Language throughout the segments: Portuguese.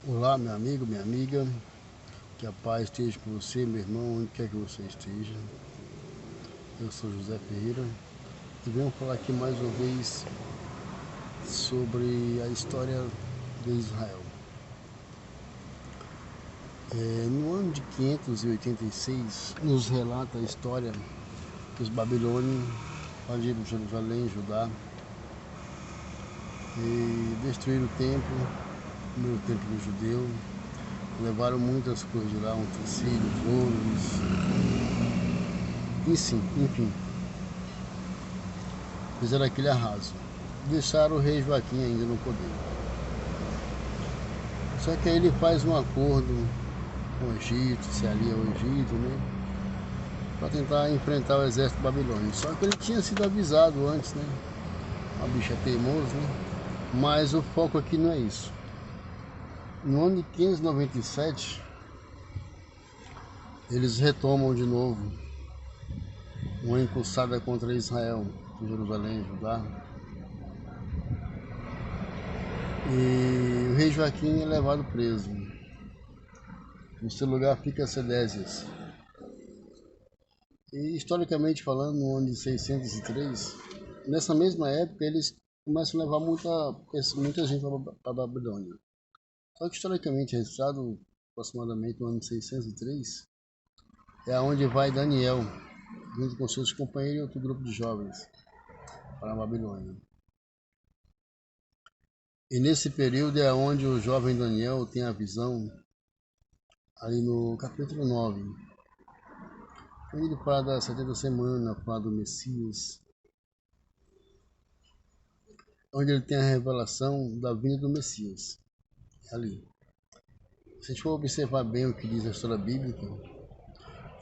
Olá, meu amigo, minha amiga, que a paz esteja com você, meu irmão, onde quer que você esteja. Eu sou José Ferreira e venho falar aqui mais uma vez sobre a história de Israel. No ano de 586, nos relata a história que os babilônios invadiram Jerusalém, Judá, e destruíram o templo, o primeiro templo judeu. Levaram muitas coisas de lá, utensílios, ouros, enfim, fizeram aquele arraso. Deixaram o rei Joaquim ainda no poder. Só que aí ele faz um acordo com o Egito, se alia ao Egito, né? Para tentar enfrentar o exército babilônico. Só que ele tinha sido avisado antes, né? A bicha é teimoso, né? Mas o foco aqui não é isso. No ano de 597, eles retomam de novo uma encruzada contra Israel, Jerusalém, Judá. E o rei Joaquim é levado preso. No seu lugar fica Sedécias. E historicamente falando, no ano de 603, nessa mesma época eles começam a levar muita gente para a Babilônia. Só que historicamente registrado, aproximadamente no ano de 603, é onde vai Daniel, junto com seus companheiros e outro grupo de jovens, para a Babilônia. E nesse período é onde o jovem Daniel tem a visão, ali no capítulo 9, quando ele fala da 70 semana, fala do Messias, onde ele tem a revelação da vinda do Messias. Ali. Se a gente for observar bem o que diz a história bíblica,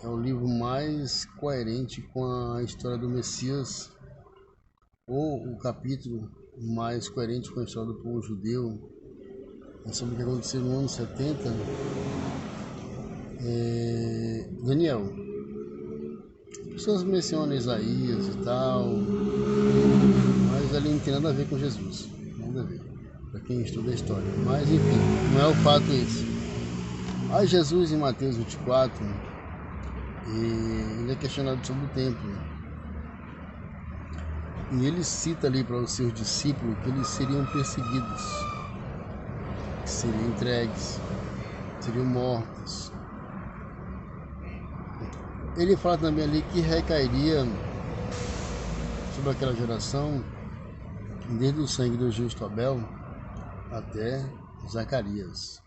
é o livro mais coerente com a história do Messias, ou o capítulo mais coerente com a história do povo judeu, sobre o que aconteceu no ano 70, Daniel. As pessoas mencionam Isaías e tal, mas ali não tem nada a ver com Jesus, nada a ver, para quem estuda a história. Mas enfim, não é o fato esse. Aí Jesus em Mateus 24, ele é questionado sobre o templo. E ele cita ali para os seus discípulos que eles seriam perseguidos, que seriam entregues, seriam mortos. Ele fala também ali que recairia sobre aquela geração, desde o sangue do justo Abel até Zacarias.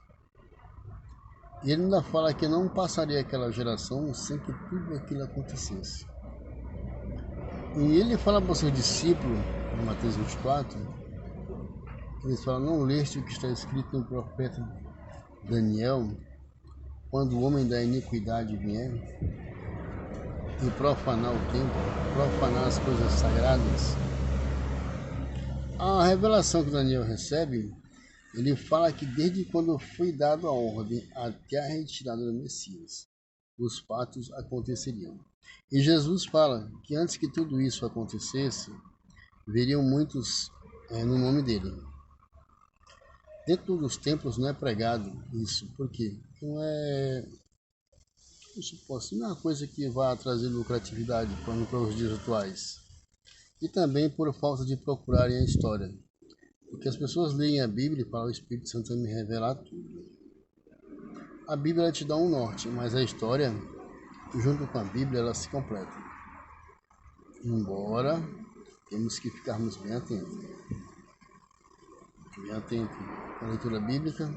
E ele ainda fala que não passaria aquela geração sem que tudo aquilo acontecesse. E ele fala para o seu discípulo, em Mateus 24, eles falam: não leste o que está escrito no profeta Daniel, quando o homem da iniquidade vier e profanar o templo, profanar as coisas sagradas. A revelação que Daniel recebe, ele fala que desde quando foi dada a ordem até a retirada do Messias, os fatos aconteceriam. E Jesus fala que antes que tudo isso acontecesse, veriam muitos no nome dele. Dentro dos templos não é pregado isso, porque não é uma coisa que vá trazer lucratividade para os dias atuais. E também por falta de procurarem a história. Porque as pessoas leem a Bíblia e falam: o Espírito Santo vai me revelar tudo. A Bíblia te dá um norte, mas a história, junto com a Bíblia, ela se completa. Embora temos que ficarmos bem atentos. Bem atento com a leitura bíblica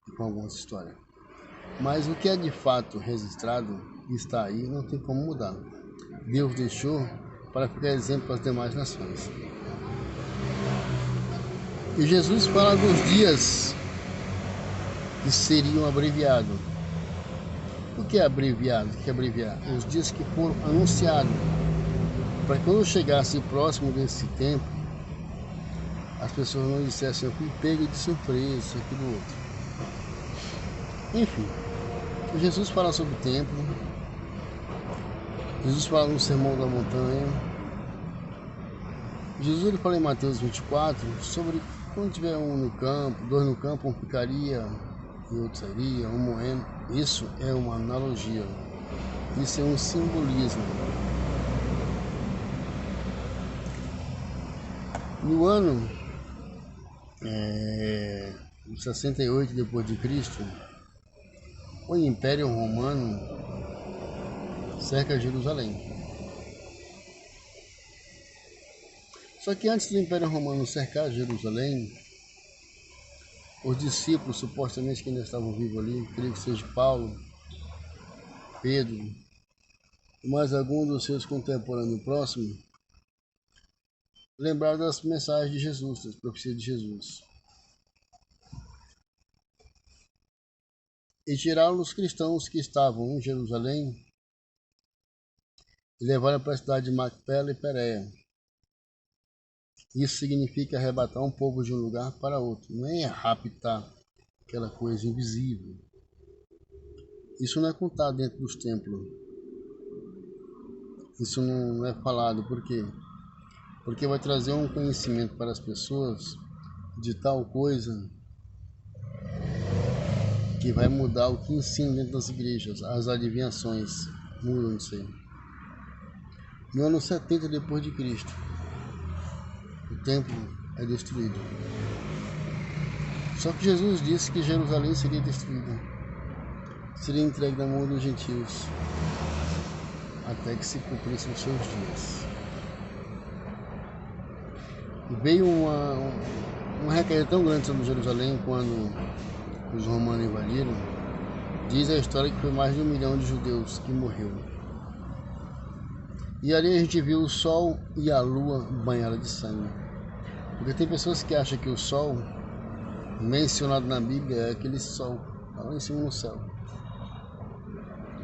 e com algumas histórias. Mas o que é de fato registrado está aí, não tem como mudar. Deus deixou para ficar exemplo para as demais nações. E Jesus fala dos dias que seriam abreviados. O que é abreviado? O que é abreviar? Os dias que foram anunciados. Para que quando chegasse próximo desse tempo, as pessoas não dissessem: eu fui pego de surpresa, isso, aquilo, outro. Enfim, Jesus fala sobre o templo. Jesus fala no Sermão da Montanha. Jesus ele fala em Mateus 24 sobre quando tiver um no campo, dois no campo, um ficaria. e outro sairia, um moendo. Isso é uma analogia, isso é um simbolismo. No ano 68 depois de Cristo, o Império Romano cerca Jerusalém. Só que antes do Império Romano cercar Jerusalém, os discípulos, supostamente que ainda estavam vivos ali, creio que seja Paulo, Pedro, e mais algum dos seus contemporâneos próximos, lembraram das mensagens de Jesus, das profecias de Jesus. E tiraram os cristãos que estavam em Jerusalém e levaram para a cidade de Macpela e Pérea. Isso significa arrebatar um povo de um lugar para outro, não é raptar aquela coisa invisível. Isso não é contado dentro dos templos. Isso não é falado. Por quê? Porque vai trazer um conhecimento para as pessoas de tal coisa que vai mudar o que ensina dentro das igrejas. As adivinhações mudam isso aí. No ano 70 depois de Cristo, o templo é destruído. Só que Jesus disse que Jerusalém seria destruída, seria entregue na mão dos gentios, até que se cumprissem os seus dias. E veio uma recaída tão grande sobre Jerusalém quando os romanos invadiram. Diz a história que foi mais de 1 milhão de judeus que morreu. E ali a gente viu o sol e a lua banhados de sangue. Porque tem pessoas que acham que o sol mencionado na Bíblia é aquele sol lá em cima no céu.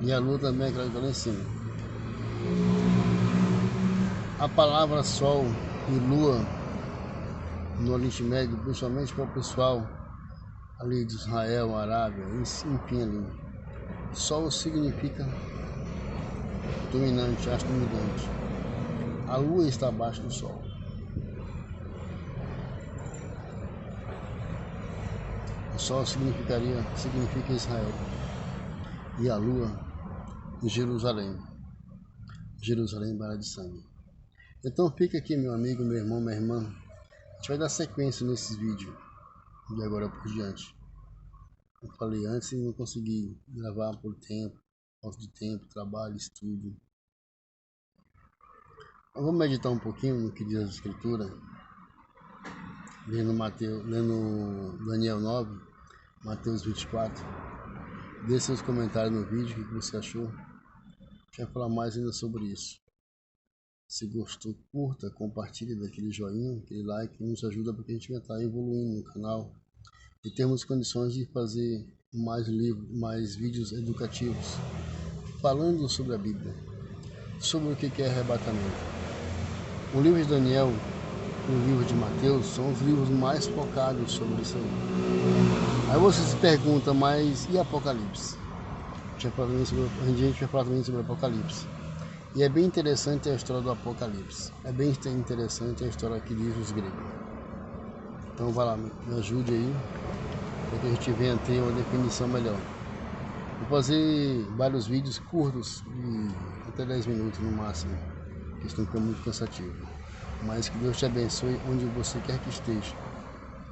E a lua também é aquela que está lá em cima. A palavra sol e lua no Oriente Médio, principalmente para o pessoal ali de Israel, Arábia, enfim ali. Sol significa dominante, astro dominante. A lua está abaixo do sol. O sol significa Israel. E a lua, Jerusalém. Jerusalém, barra de sangue. Então fica aqui, meu amigo, meu irmão, minha irmã. A gente vai dar sequência nesses vídeos de agora por diante. Eu falei antes e não consegui gravar por tempo, falta de tempo, trabalho, estudo. Mas vamos meditar um pouquinho no que diz a Escritura, lendo Daniel 9, Mateus 24. Deixe seus comentários no vídeo, o que você achou. Quer falar mais ainda sobre isso. Se gostou, curta, compartilhe, daquele joinha, aquele like, nos ajuda porque a gente vai estar evoluindo no canal e temos condições de fazer mais vídeos educativos falando sobre a Bíblia, sobre o que é arrebatamento. O livro de Daniel e o livro de Mateus são os livros mais focados sobre isso aí. Aí você se pergunta, mas e Apocalipse? A gente vai falar também sobre Apocalipse. E é bem interessante a história do Apocalipse. É bem interessante a história que diz os gregos. Então vai lá, me ajude aí, para que a gente venha ter uma definição melhor. Vou fazer vários vídeos curtos, de até 10 minutos no máximo, que isso não fica muito cansativo. Mas que Deus te abençoe onde você quer que esteja.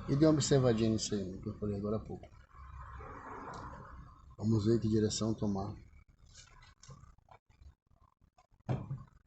E dê uma observadinha nisso aí, que eu falei agora há pouco. Vamos ver que direção tomar.